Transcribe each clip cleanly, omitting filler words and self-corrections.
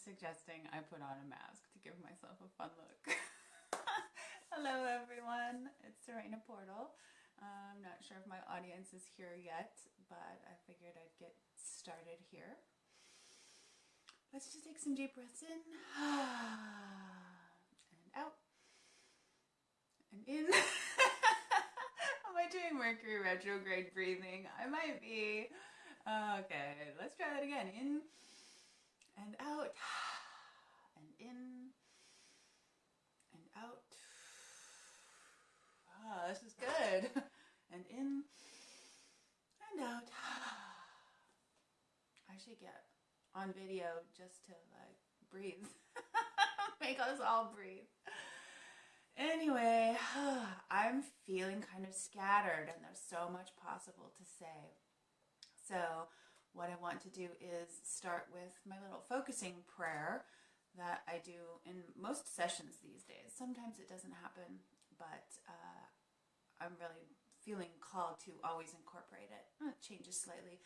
suggesting I put on a mask to give myself a fun look. Hello everyone, it's Serena Portal. I'm not sure if my audience is here yet, but I figured I'd get started here. Let's just take some deep breaths in and out and in. Am I doing Mercury retrograde breathing? I might be. Okay, let's try that again. In and out, and in and out. Ah, this is good. And in and out. I should get on video just to like breathe. Make us all breathe. Anyway, I'm feeling kind of scattered and there's so much possible to say. So what I want to do is start with my little focusing prayer that I do in most sessions these days. Sometimes it doesn't happen, but I'm really feeling called to always incorporate it. It changes slightly.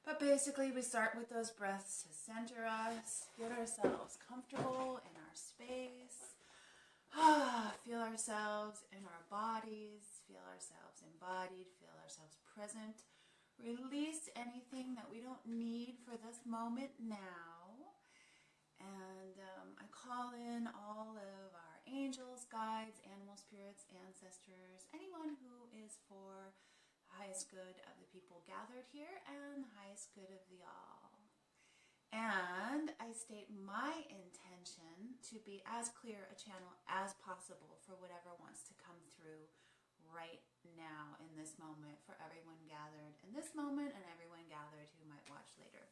But basically we start with those breaths to center us, get ourselves comfortable in our space. Feel ourselves in our bodies, feel ourselves embodied, feel ourselves present. Release anything that we don't need for this moment now. And I call in all of our angels, guides, animal spirits, ancestors, anyone who is for the highest good of the people gathered here and the highest good of the all. And I state my intention to be as clear a channel as possible for whatever wants to come through right now in this moment for everyone gathered in this moment and everyone gathered who might watch later.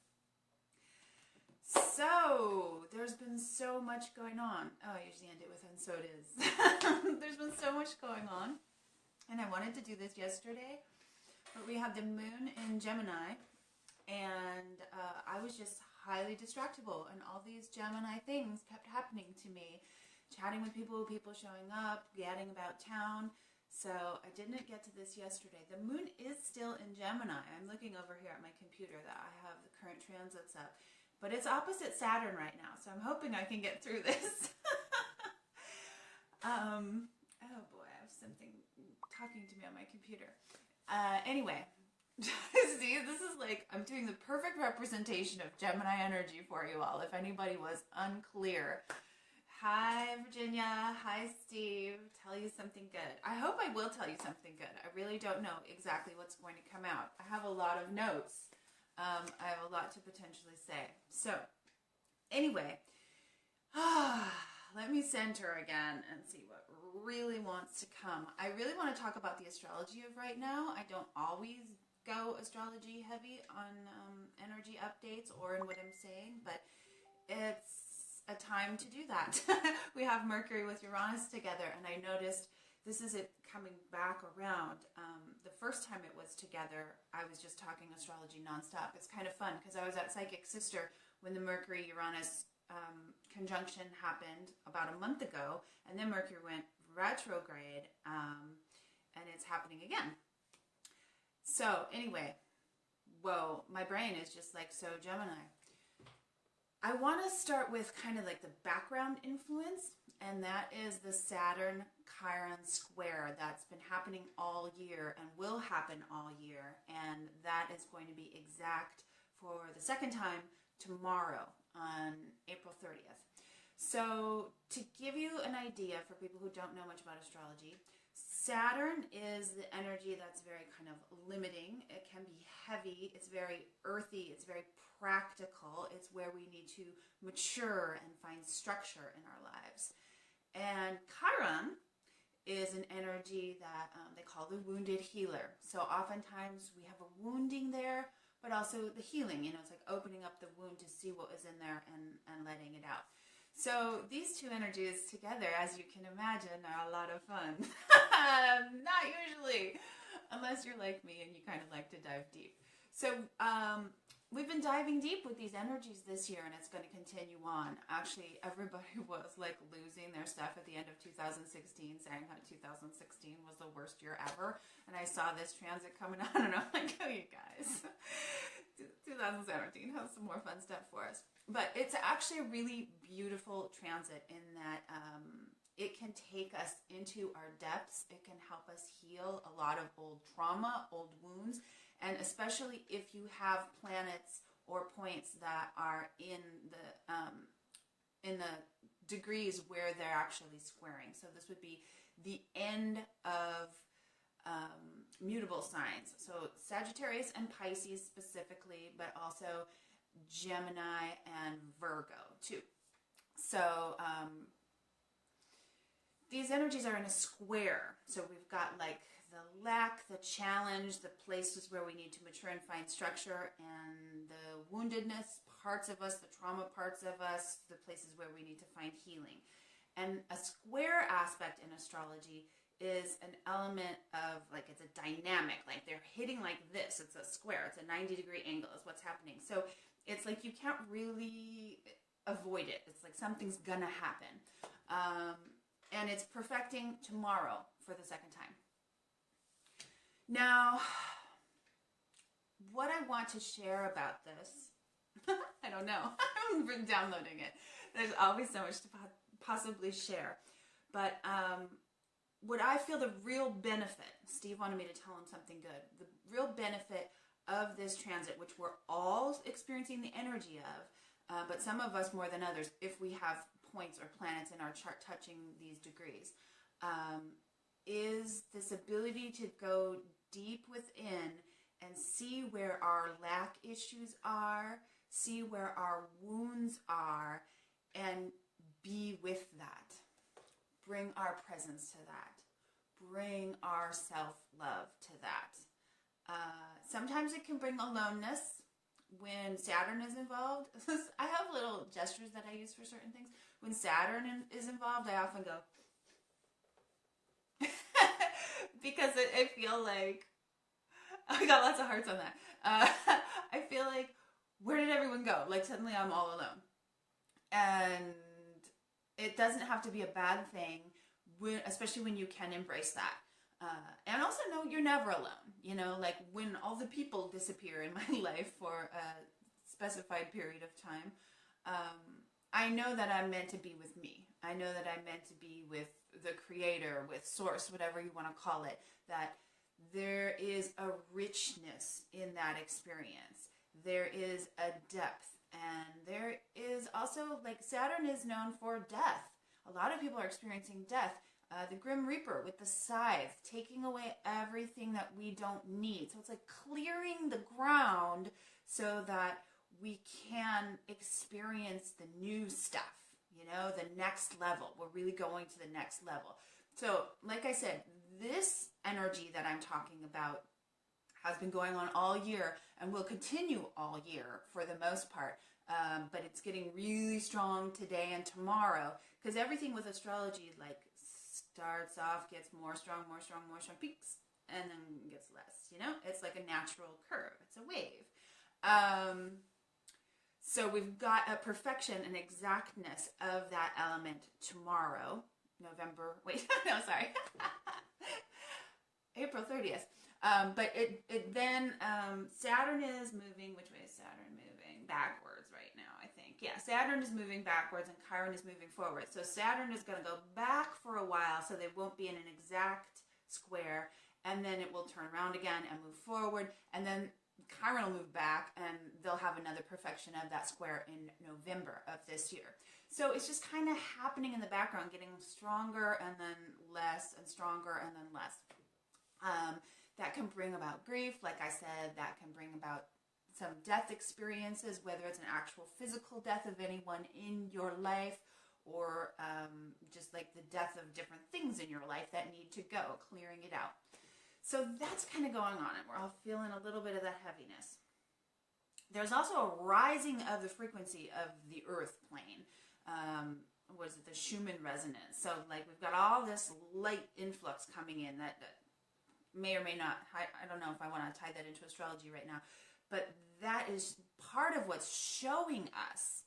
So, there's been so much going on. Oh, I usually end it with, and so it is. There's been so much going on, and I wanted to do this yesterday, but we had the moon in Gemini, and I was just highly distractible, and all these Gemini things kept happening to me. Chatting with people, people showing up, gadding about town. So I didn't get to this yesterday. The moon is still in Gemini. I'm looking over here at my computer that I have the current transits up. But it's opposite Saturn right now, so I'm hoping I can get through this. Oh boy, I have something talking to me on my computer. Anyway, see, this is like, I'm doing the perfect representation of Gemini energy for you all, if anybody was unclear. Hi, Virginia. Hi, Steve. Tell you something good. I hope I will tell you something good. I really don't know exactly what's going to come out. I have a lot of notes. I have a lot to potentially say. So, anyway, let me center again and see what really wants to come. I really want to talk about the astrology of right now. I don't always go astrology heavy on energy updates or in what I'm saying, but it's a time to do that. We have Mercury with Uranus together, and I noticed this is it coming back around. The first time it was together, I was just talking astrology nonstop. It's kind of fun because I was at Psychic Sister when the Mercury-Uranus conjunction happened about a month ago, and then Mercury went retrograde, and it's happening again. So anyway, whoa, my brain is just like so Gemini. I want to start with kind of like the background influence, and that is the Saturn-Chiron square that's been happening all year and will happen all year, and that is going to be exact for the second time tomorrow on April 30th. So to give you an idea for people who don't know much about astrology, Saturn is the energy that's very kind of limiting. It can be heavy. It's very earthy. It's very practical. It's where we need to mature and find structure in our lives. And Chiron is an energy that they call the wounded healer. So oftentimes we have a wounding there, but also the healing. You know, it's like opening up the wound to see what was in there and letting it out. So these two energies together, as you can imagine, are a lot of fun. Not usually, unless you're like me and you kind of like to dive deep. So we've been diving deep with these energies this year, and it's going to continue on. Actually, everybody was like losing their stuff at the end of 2016, saying how 2016 was the worst year ever. And I saw this transit coming on, and I'm like, oh, you guys, 2017 has some more fun stuff for us. But it's actually a really beautiful transit in that it can take us into our depths. It can help us heal a lot of old trauma, old wounds, and especially if you have planets or points that are in the degrees where they're actually squaring. So this would be the end of mutable signs. So Sagittarius and Pisces specifically, but also Gemini and Virgo too. So these energies are in a square. So we've got like the lack, the challenge, the places where we need to mature and find structure, and the woundedness parts of us, the trauma parts of us, the places where we need to find healing. And a square aspect in astrology is an element of, like, it's a dynamic, like they're hitting like this. It's a square. It's a 90-degree angle is what's happening. So it's like you can't really avoid it. It's like something's gonna happen. And it's perfecting tomorrow for the second time. Now, what I want to share about this, I don't know. I'm downloading it. There's always so much to possibly share. But what I feel the real benefit, Steve wanted me to tell him something good, the real benefit of this transit, which we're all experiencing the energy of, but some of us more than others, if we have points or planets in our chart touching these degrees, is this ability to go deep within and see where our lack issues are, see where our wounds are, and be with that. Bring our presence to that. Bring our self-love to that. Sometimes it can bring aloneness when Saturn is involved. I have little gestures that I use for certain things. When Saturn is involved, I often go, because I feel like, I got lots of hearts on that. I feel like, where did everyone go? Like suddenly I'm all alone. And it doesn't have to be a bad thing, especially when you can embrace that. And also know you're never alone. You know, like when all the people disappear in my life for a specified period of time, I know that I'm meant to be with me. I know that I'm meant to be with the creator, with source, whatever you want to call it, that there is a richness in that experience. There is a depth. And there is also, like, Saturn is known for death. A lot of people are experiencing death. The Grim Reaper with the scythe, taking away everything that we don't need. So it's like clearing the ground so that we can experience the new stuff, you know, the next level. We're really going to the next level. So, like I said, this energy that I'm talking about has been going on all year and will continue all year for the most part. But it's getting really strong today and tomorrow, because everything with astrology, like, starts off, gets more strong, peaks, and then gets less, you know? It's like a natural curve. It's a wave. So we've got a perfection and exactness of that element tomorrow, April 30th. But it then, Saturn is moving, which way is Saturn moving? Backwards right now, I think. Yeah, Saturn is moving backwards and Chiron is moving forward. So Saturn is going to go back for a while, so they won't be in an exact square, and then it will turn around again and move forward, and then Chiron will move back, and they'll have another perfection of that square in November of this year. So it's just kind of happening in the background, getting stronger and then less, and stronger and then less. That can bring about grief, like I said. That can bring about some death experiences, whether it's an actual physical death of anyone in your life, or just like the death of different things in your life that need to go, clearing it out. So that's kind of going on, and we're all feeling a little bit of that heaviness. There's also a rising of the frequency of the earth plane. What is it? The Schumann resonance. So, like, we've got all this light influx coming in that may or may not, I don't know if I want to tie that into astrology right now, but that is part of what's showing us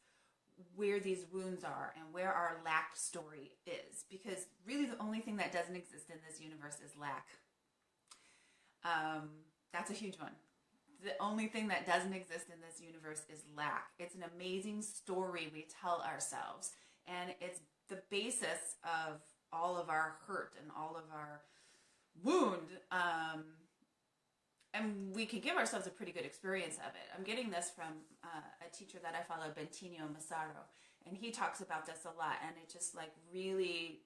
where these wounds are and where our lack story is. Because really the only thing that doesn't exist in this universe is lack. That's a huge one. The only thing that doesn't exist in this universe is lack. It's an amazing story we tell ourselves. And it's the basis of all of our hurt and all of our wound. And we can give ourselves a pretty good experience of it. I'm getting this from a teacher that I follow, Bentinho Massaro. And he talks about this a lot. And it just like really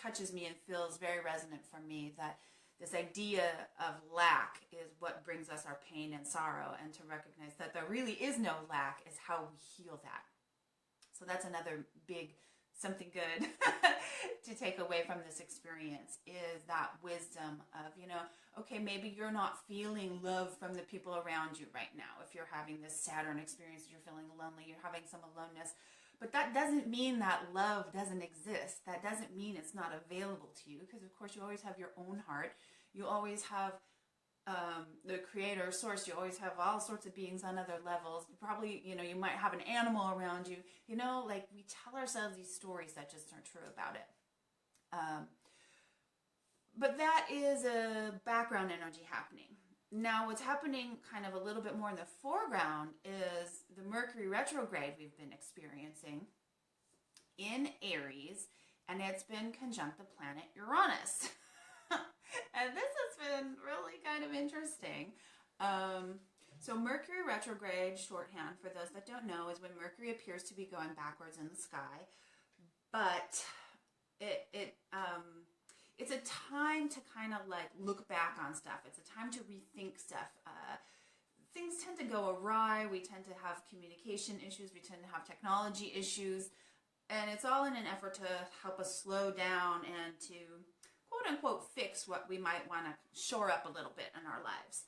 touches me and feels very resonant for me that this idea of lack is what brings us our pain and sorrow, and to recognize that there really is no lack is how we heal that. So that's another big something good to take away from this experience, is that wisdom of, okay, maybe you're not feeling love from the people around you right now. If you're having this Saturn experience, you're feeling lonely, you're having some aloneness. But that doesn't mean that love doesn't exist. That doesn't mean it's not available to you, because of course you always have your own heart. You always have the creator, source. You always have all sorts of beings on other levels. You probably, you might have an animal around you. Like we tell ourselves these stories that just aren't true about it. But that is a background energy happening. Now, what's happening kind of a little bit more in the foreground is the Mercury retrograde we've been experiencing in Aries, and it's been conjunct the planet Uranus. And this has been really kind of interesting. So Mercury retrograde, shorthand for those that don't know, is when Mercury appears to be going backwards in the sky. But it's a time to kind of like look back on stuff. It's a time to rethink stuff. Things tend to go awry. We tend to have communication issues. We tend to have technology issues. And it's all in an effort to help us slow down and to quote unquote fix what we might want to shore up a little bit in our lives.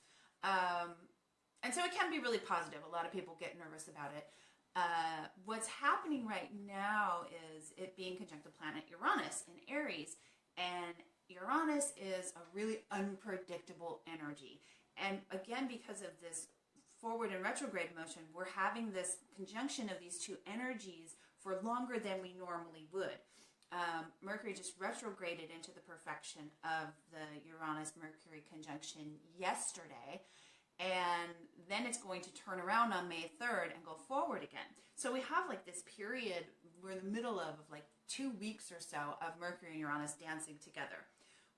And so it can be really positive. A lot of people get nervous about it. What's happening right now is it being conjunct the planet Uranus in Aries. And Uranus is a really unpredictable energy. And again, because of this forward and retrograde motion, we're having this conjunction of these two energies for longer than we normally would. Mercury just retrograded into the perfection of the Uranus-Mercury conjunction yesterday. And then it's going to turn around on May 3rd and go forward again. So we have like this period, we're in the middle of like 2 weeks or so of Mercury and Uranus dancing together.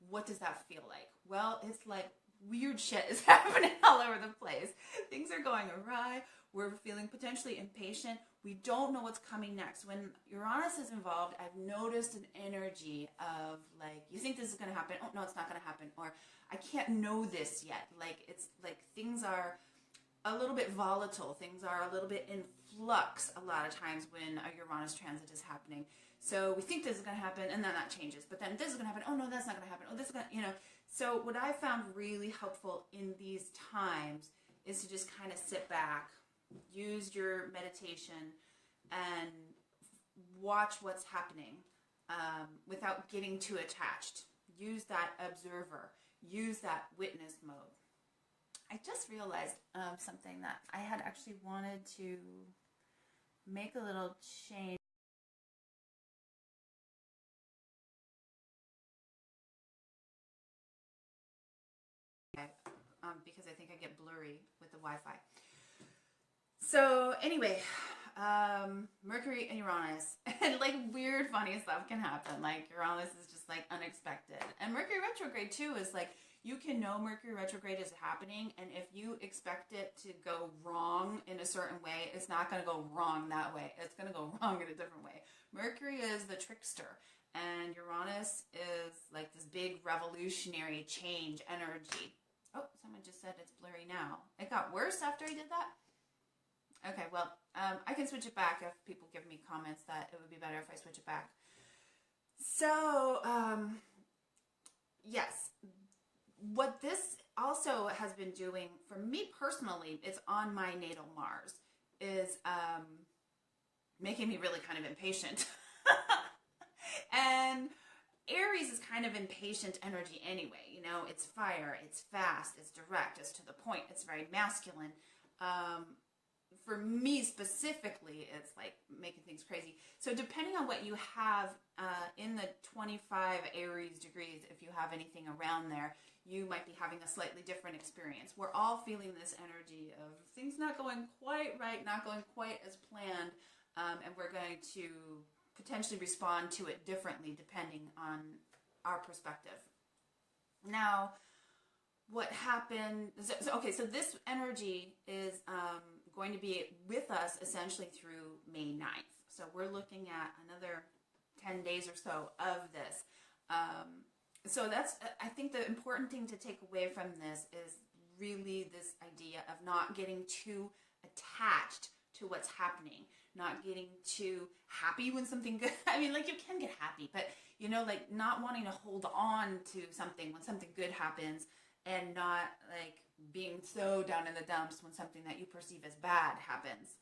What does that feel like? Well, it's like weird shit is happening all over the place. Things are going awry. We're feeling potentially impatient. We don't know what's coming next. When Uranus is involved, I've noticed an energy of like, you think this is going to happen? Oh, no, it's not going to happen. Or I can't know this yet. Like, it's like things are a little bit volatile. Things are a little bit in flux a lot of times when a Uranus transit is happening. So we think this is going to happen, and then that changes. But then this is going to happen. Oh, no, that's not going to happen. Oh, this is going to, So what I found really helpful in these times is to just kind of sit back, use your meditation, and watch what's happening without getting too attached. Use that observer. Use that witness mode. I just realized something that I had actually wanted to make a little change. Because I think I get blurry with the Wi-Fi. So anyway, Mercury and Uranus, and like weird, funny stuff can happen. Like Uranus is just like unexpected, and Mercury retrograde too is like you can know Mercury retrograde is happening, and if you expect it to go wrong in a certain way, it's not going to go wrong that way. It's going to go wrong in a different way. Mercury is the trickster, and Uranus is like this big revolutionary change energy. Oh, someone just said it's blurry now. It got worse after I did that? Okay, well, I can switch it back if people give me comments that it would be better if I switch it back. So, yes, what this also has been doing for me personally, it's on my natal Mars, is making me really kind of impatient. And Aries is kind of impatient energy anyway. It's fire, it's fast, it's direct, it's to the point, it's very masculine. For me specifically, it's like making things crazy. So depending on what you have in the 25 Aries degrees, if you have anything around there, you might be having a slightly different experience. We're all feeling this energy of things not going quite right, not going quite as planned, and we're going to potentially respond to it differently depending on our perspective. Now, what happened, so this energy is going to be with us essentially through May 9th. So we're looking at another 10 days or so of this. So that's, I think the important thing to take away from this is really this idea of not getting too attached to what's happening, not getting too happy when something good, I mean, like, you can get happy, but, you know, like, not wanting to hold on to something when something good happens, and not, like, being so down in the dumps when something that you perceive as bad happens.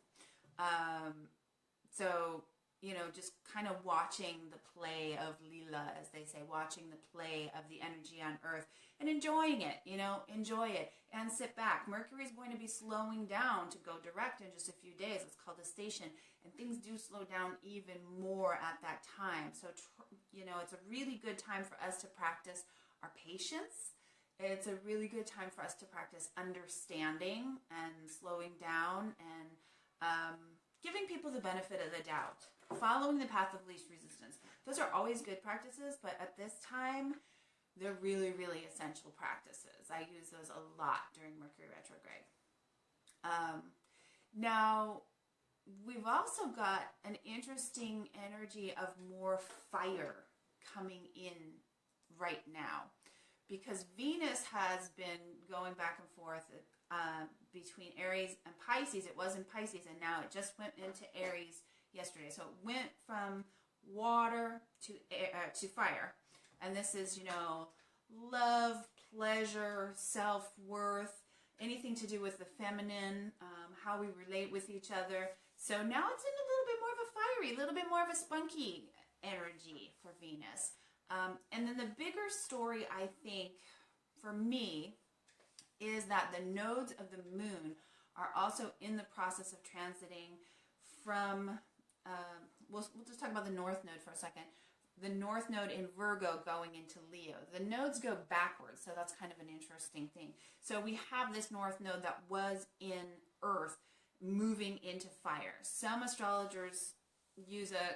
So, you know, just kind of watching the play of Lila, as they say, watching the play of the energy on Earth and enjoying it, you know, enjoy it and sit back. Mercury is going to be slowing down to go direct in just a few days. It's called a station, and things do slow down even more at that time. So, you know, it's a really good time for us to practice our patience. It's a really good time for us to practice understanding and slowing down and giving people the benefit of the doubt. Following the path of least resistance. Those are always good practices, but at this time, they're really, really essential practices. I use those a lot during Mercury retrograde. Now, we've also got an interesting energy of more fire coming in right now, because Venus has been going back and forth between Aries and Pisces. It was in Pisces, and now it just went into Aries yesterday. So it went from water to fire. And this is, you know, love, pleasure, self-worth, anything to do with the feminine, how we relate with each other. So now it's in a little bit more of a fiery, a little bit more of a spunky energy for Venus. And then the bigger story, I think, for me, is that the nodes of the moon are also in the process of transiting from, we'll just talk about the North Node for a second. The North Node in Virgo going into Leo. The nodes go backwards, so that's kind of an interesting thing. So we have this North Node that was in Earth moving into fire. Some astrologers use a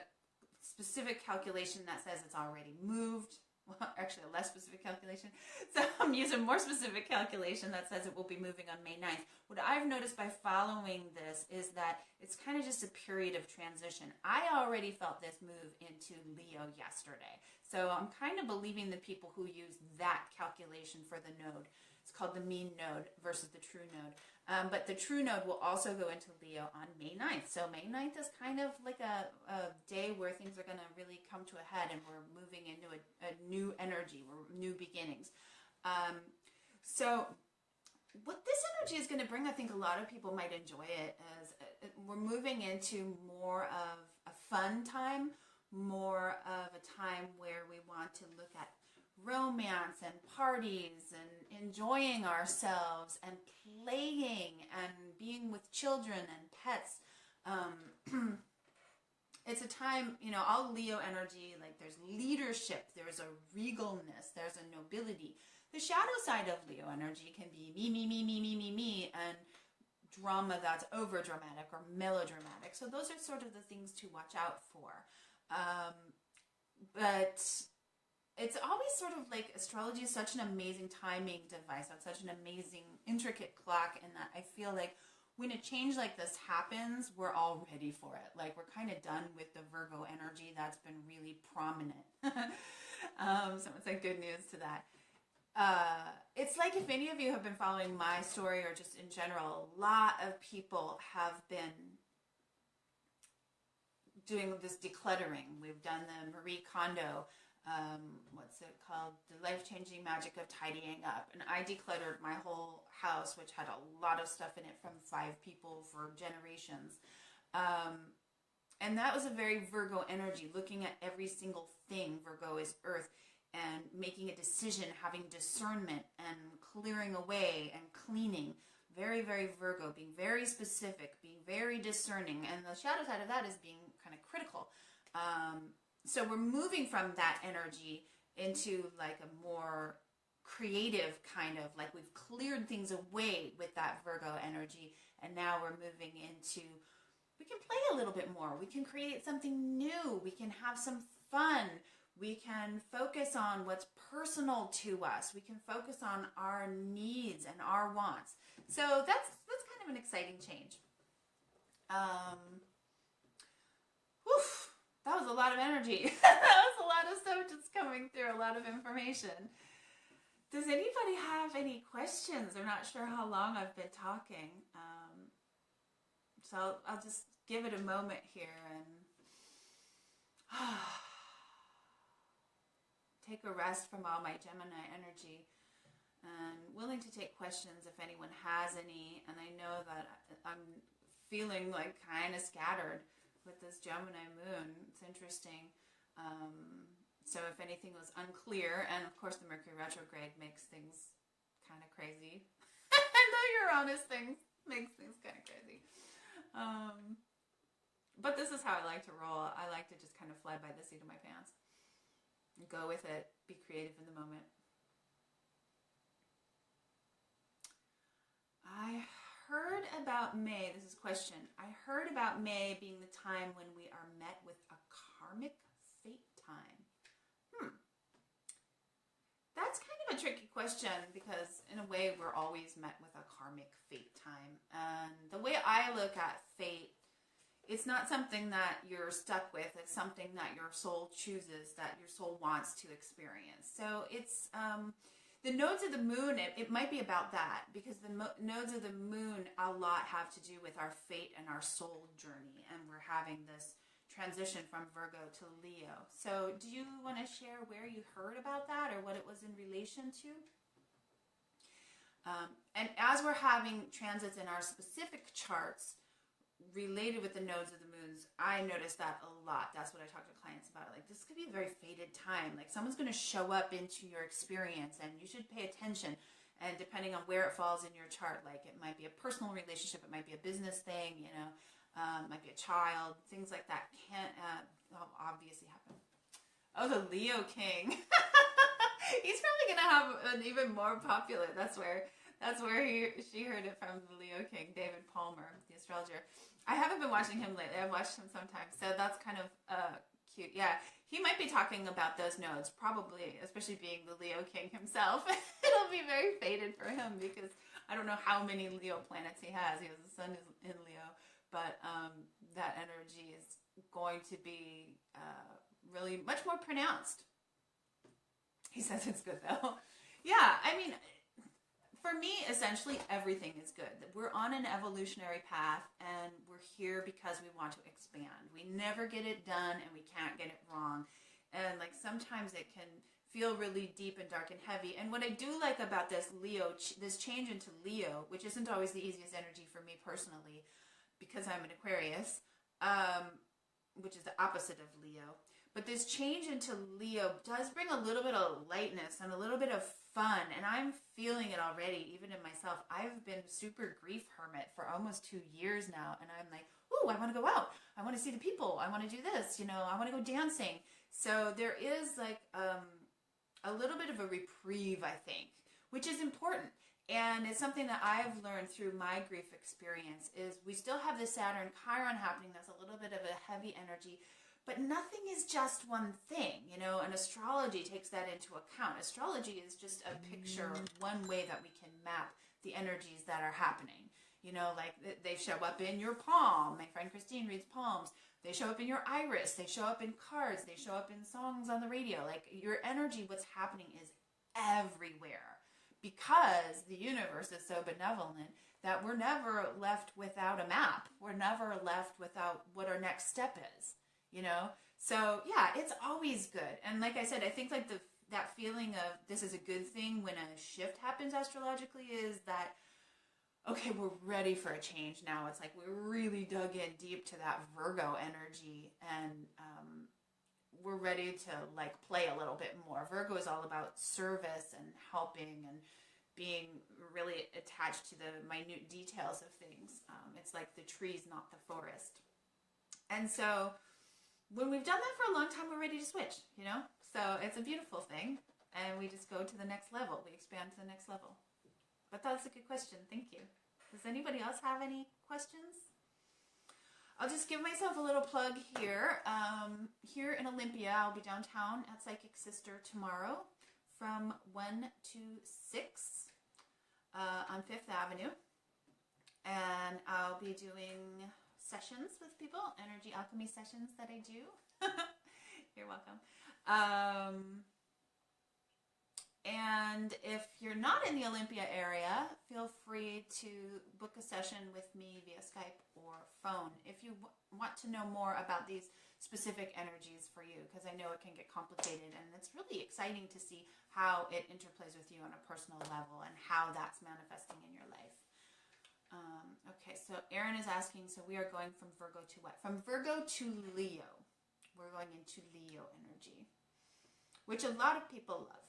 specific calculation that says it's already moved. Well, actually a less specific calculation. So I'm using a more specific calculation that says it will be moving on May 9th. What I've noticed by following this is that it's kind of just a period of transition. I already felt this move into Leo yesterday. So I'm kind of believing the people who use that calculation for the node. It's called the mean node versus the true node. But the true node will also go into Leo on May 9th. So May 9th is kind of like a day where things are going to really come to a head, and we're moving into a new energy, new beginnings. So what this energy is going to bring, I think a lot of people might enjoy it, as we're moving into more of a fun time, more of a time where we want to look at romance and parties and enjoying ourselves and playing and being with children and pets. It's a time, you know, all Leo energy, like there's leadership, there's a regalness, there's a nobility. The shadow side of Leo energy can be me, and drama that's over dramatic or melodramatic. So those are sort of the things to watch out for. But it's always sort of like astrology is such an amazing timing device. It's such an amazing, intricate clock, and that I feel like when a change like this happens, we're all ready for it. Like, we're kind of done with the Virgo energy that's been really prominent. So it's like good news to that. It's like, if any of you have been following my story or just in general, a lot of people have been doing this decluttering. We've done the Marie Kondo, what's it called? The life-changing magic of tidying up. And I decluttered my whole house, which had a lot of stuff in it from 5 people for generations. And that was a very Virgo energy, looking at every single thing. Virgo is earth, and making a decision, having discernment, and clearing away and cleaning. Very, very Virgo, being very specific, being very discerning. And the shadow side of that is being kind of critical. So we're moving from that energy into like a more creative kind of, like we've cleared things away with that Virgo energy, and now we're moving into, we can play a little bit more, we can create something new, we can have some fun, we can focus on what's personal to us, we can focus on our needs and our wants. So that's kind of an exciting change. That was a lot of energy. That was a lot of stuff just coming through, a lot of information. Does anybody have any questions? I'm not sure how long I've been talking. So I'll just give it a moment here and take a rest from all my Gemini energy. And willing to take questions if anyone has any. And I know that I'm feeling like kind of scattered with this Gemini moon. It's interesting. So if anything was unclear, and of course the Mercury retrograde makes things kind of crazy. I know Uranus makes things kind of crazy. But this is how I like to roll. I like to just kind of fly by the seat of my pants. Go with it. Be creative in the moment. I heard about May. This is a question. I heard about May being the time when we are met with a karmic fate time. That's kind of a tricky question because in a way we're always met with a karmic fate time. And the way I look at fate, it's not something that you're stuck with. It's something that your soul chooses, that your soul wants to experience. So it's the nodes of the moon, it might be about that, because the nodes of the moon a lot have to do with our fate and our soul journey. And we're having this transition from Virgo to Leo. So do you want to share where you heard about that or what it was in relation to? And as we're having transits in our specific charts related with the nodes of the moons, I noticed that a lot. That's what I talk to clients about. Like, this could be a very fated time. Like, someone's going to show up into your experience and you should pay attention. And depending on where it falls in your chart, like it might be a personal relationship, it might be a business thing, you know, might be a child, things like that can obviously happen. Oh, the Leo King. He's probably going to have an even more popular, that's where she heard it from, the Leo King, David Palmer, the astrologer. I haven't been watching him lately. I've watched him sometimes, so that's kind of cute. Yeah, he might be talking about those nodes, probably, especially being the Leo King himself. It'll be very fated for him because I don't know how many Leo planets he has. He has a sun in Leo, but that energy is going to be really much more pronounced. He says it's good, though. Yeah, I mean, for me, essentially, everything is good. We're on an evolutionary path, and we're here because we want to expand. We never get it done, and we can't get it wrong. And, like, sometimes it can feel really deep and dark and heavy. And what I do like about this Leo, this change into Leo, which isn't always the easiest energy for me personally, because I'm an Aquarius, which is the opposite of Leo. But this change into Leo does bring a little bit of lightness and a little bit of fun. And I'm feeling it already, even in myself. I've been super grief hermit for almost 2 years now. And I'm like, ooh, I want to go out. I want to see the people. I want to do this. You know, I want to go dancing. So there is like a little bit of a reprieve, I think, which is important. And it's something that I've learned through my grief experience is we still have the Saturn Chiron happening. That's a little bit of a heavy energy. But nothing is just one thing, you know, and astrology takes that into account. Astrology is just a picture, one way that we can map the energies that are happening. You know, like they show up in your palm. My friend Christine reads palms. They show up in your iris. They show up in cards. They show up in songs on the radio. Like your energy, what's happening is everywhere because the universe is so benevolent that we're never left without a map. We're never left without what our next step is. You know, so yeah, it's always good. And like I said, I think like that feeling of this is a good thing when a shift happens astrologically is that, okay, we're ready for a change now. It's like we're really dug in deep to that Virgo energy and we're ready to like play a little bit more. Virgo is all about service and helping and being really attached to the minute details of things. It's like the trees, not the forest. And so when we've done that for a long time, we're ready to switch, you know? So it's a beautiful thing. and we just go to the next level. We expand to the next level. But that's a good question. Thank you. Does anybody else have any questions? I'll just give myself a little plug here. Here in Olympia, I'll be downtown at Psychic Sister tomorrow from 1 to 6 on 5th Avenue. And I'll be doing sessions with people, energy alchemy sessions that I do. You're welcome. And if you're not in the Olympia area, feel free to book a session with me via Skype or phone if you want to know more about these specific energies for you, because I know it can get complicated, and it's really exciting to see how it interplays with you on a personal level and how that's manifesting in your life. Okay, so Erin is asking, so we are going from Virgo to what? From Virgo to Leo. We're going into Leo energy, which a lot of people love.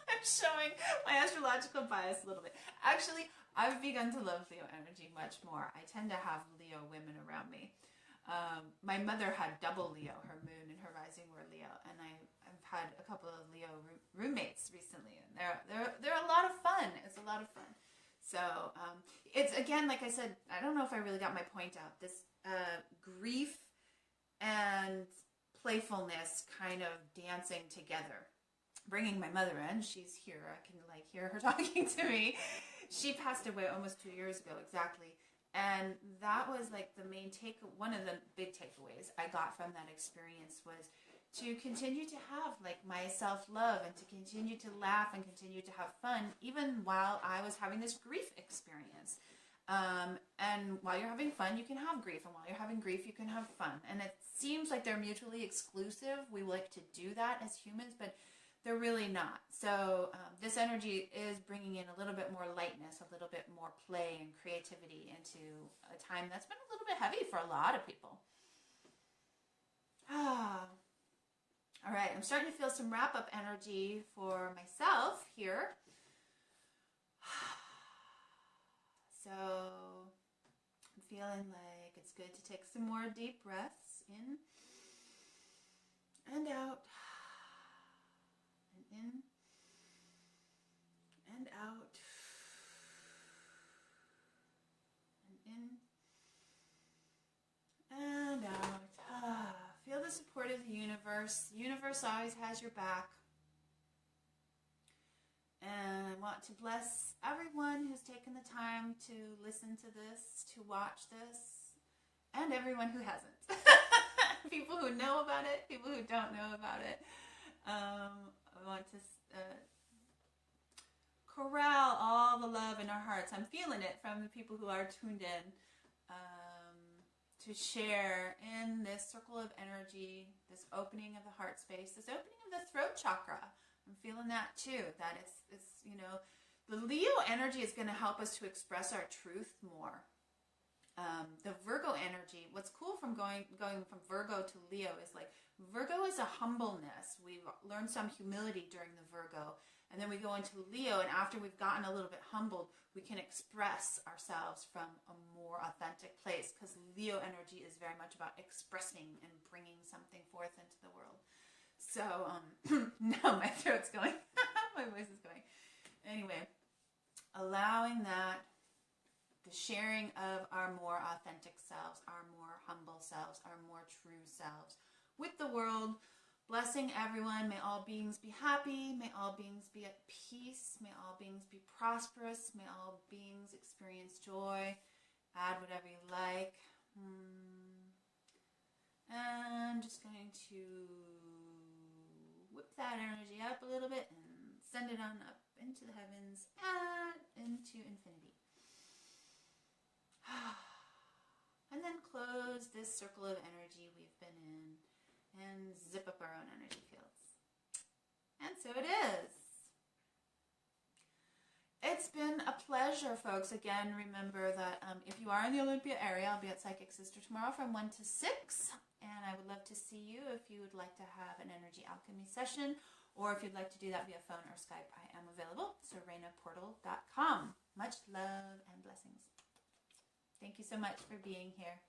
I'm showing my astrological bias a little bit. Actually, I've begun to love Leo energy much more. I tend to have Leo women around me. My mother had double Leo. Her moon and her rising were Leo, and I've had a couple of Leo roommates recently, and they're a lot of fun. It's a lot of fun. So it's, again, like I said, I don't know if I really got my point out. This grief and playfulness kind of dancing together. Bringing my mother in, she's here. I can hear her talking to me. She passed away almost 2 years ago, exactly. And that was the main one of the big takeaways I got from that experience was to continue to have my self-love and to continue to laugh and continue to have fun, even while I was having this grief experience. And while you're having fun, you can have grief. And while you're having grief, you can have fun. And it seems like they're mutually exclusive. We like to do that as humans, but they're really not. So this energy is bringing in a little bit more lightness, a little bit more play and creativity into a time that's been a little bit heavy for a lot of people. All right, I'm starting to feel some wrap-up energy for myself here. So I'm feeling like it's good to take some more deep breaths in and out. In and out, and in and out. Feel the support of the universe. The universe always has your back. And I want to bless everyone who's taken the time to listen to this, to watch this, and everyone who hasn't. People who know about it, people who don't know about it. I want to corral all the love in our hearts. I'm feeling it from the people who are tuned in to share in this circle of energy, this opening of the heart space, this opening of the throat chakra. I'm feeling that too, that it's the Leo energy is going to help us to express our truth more. The Virgo energy, what's cool from going from Virgo to Leo is Virgo is a humbleness. We've learned some humility during the Virgo, and then we go into Leo, and after we've gotten a little bit humbled, we can express ourselves from a more authentic place, because Leo energy is very much about expressing and bringing something forth into the world. So now my throat's going, my voice is going. Anyway, allowing that, the sharing of our more authentic selves, our more humble selves, our more true selves with the world, blessing everyone. May all beings be happy. May all beings be at peace. May all beings be prosperous. May all beings experience joy. Add whatever you like. And just going to whip that energy up a little bit and send it on up into the heavens and into infinity. And then close this circle of energy we've been in and zip up our own energy fields. And so it is. It's been a pleasure, folks. Again, remember that if you are in the Olympia area, I'll be at Psychic Sister tomorrow from 1 to 6. And I would love to see you if you would like to have an energy alchemy session, or if you'd like to do that via phone or Skype. I am available. SerenaPortal.com. Much love and blessings. Thank you so much for being here.